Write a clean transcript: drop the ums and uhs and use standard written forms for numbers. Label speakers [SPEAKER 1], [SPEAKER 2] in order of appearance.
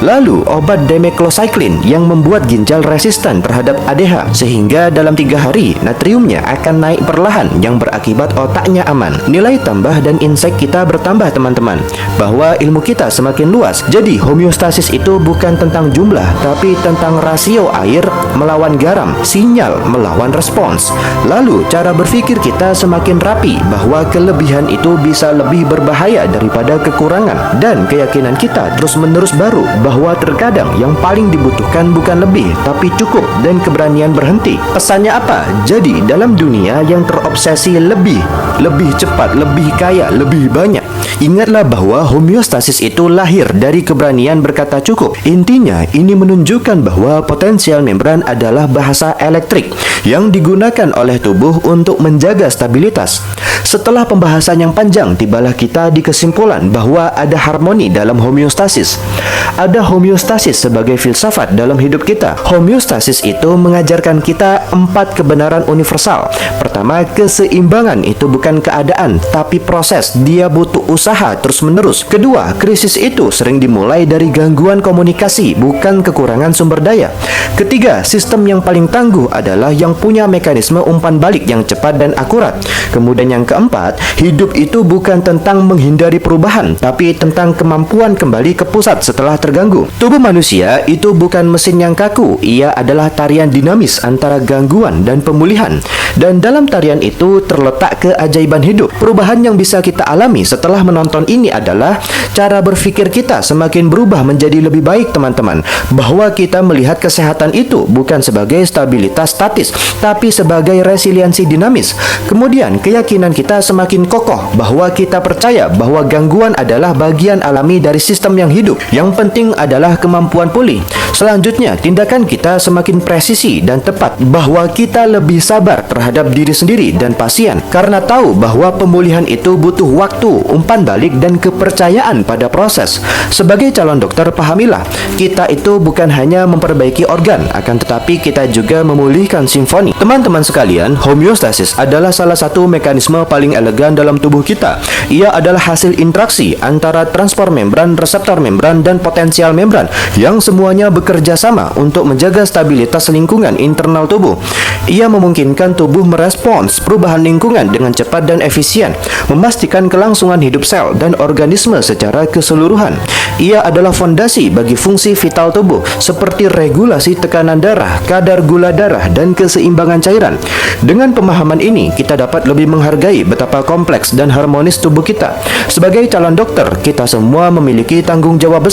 [SPEAKER 1] Lalu obat demeclocycline yang membuat ginjal resisten terhadap ADH, sehingga dalam 3 hari natriumnya akan naik perlahan yang berakibat otaknya aman. Nilai tambah dan insight kita bertambah teman-teman, bahwa ilmu kita semakin luas. Jadi homeostasis itu bukan tentang jumlah, tapi tentang rasio air melawan garam, sinyal melawan respons. Lalu cara berpikir kita semakin rapi, bahwa kelebihan itu bisa lebih berbahaya daripada kekurangan. Dan keyakinan kita terus-menerus baru, bahwa terkadang yang paling dibutuhkan bukan lebih, tapi cukup, dan keberanian berhenti. Pesannya apa? Jadi dalam dunia yang terobsesi lebih cepat, lebih kaya, lebih banyak, ingatlah bahwa homeostasis itu lahir dari keberanian berkata cukup. Intinya, ini menunjukkan bahwa potensial membran adalah bahasa elektrik yang digunakan oleh tubuh untuk menjaga stabilitas. Setelah pembahasan yang panjang, tibalah kita di kesimpulan bahwa ada harmoni dalam homeostasis. Ada homeostasis sebagai filsafat dalam hidup kita. Homeostasis itu mengajarkan kita 4 kebenaran universal. Pertama, keseimbangan itu bukan keadaan, tapi proses. Dia butuh usaha terus-menerus. Kedua, krisis itu sering dimulai dari gangguan komunikasi, bukan kekurangan sumber daya. Ketiga, sistem yang paling tangguh adalah yang punya mekanisme umpan balik yang cepat dan akurat. Kemudian yang keempat, hidup itu bukan tentang menghindari perubahan, tapi tentang kemampuan kembali ke pusat setelah terganggu. Tubuh manusia itu bukan mesin yang kaku, ia adalah tarian dinamis antara gangguan dan pemulihan. Dan dalam tarian itu terletak keajaiban hidup. Perubahan yang bisa kita alami setelah menonton ini adalah cara berpikir kita semakin berubah menjadi lebih baik teman-teman. Bahwa kita melihat kesehatan itu bukan sebagai stabilitas statis, tapi sebagai resiliensi dinamis. Kemudian keyakinan kita semakin kokoh bahwa kita percaya bahwa gangguan adalah bagian alami dari sistem yang hidup. Yang penting adalah kemampuan pulih. Selanjutnya, tindakan kita semakin presisi dan tepat, bahwa kita lebih sabar terhadap diri sendiri dan pasien karena tahu bahwa pemulihan itu butuh waktu, umpan balik, dan kepercayaan pada proses. Sebagai calon dokter, pahamilah, kita itu bukan hanya memperbaiki organ, akan tetapi kita juga memulihkan simfoni. Teman-teman sekalian, homeostasis adalah salah satu mekanisme paling elegan dalam tubuh kita. Ia adalah hasil interaksi antara transport membran, reseptor membran, dan potensial membran yang semuanya bekerja sama untuk menjaga stabilitas lingkungan internal tubuh. Ia memungkinkan tubuh merespons perubahan lingkungan dengan cepat dan efisien, memastikan kelangsungan hidup sel dan organisme secara keseluruhan. Ia adalah fondasi bagi fungsi vital tubuh seperti regulasi tekanan darah, kadar gula darah, dan keseimbangan cairan. Dengan pemahaman ini, kita dapat lebih menghargai betapa kompleks dan harmonis tubuh kita. Sebagai calon dokter, kita semua memiliki tanggung jawab besar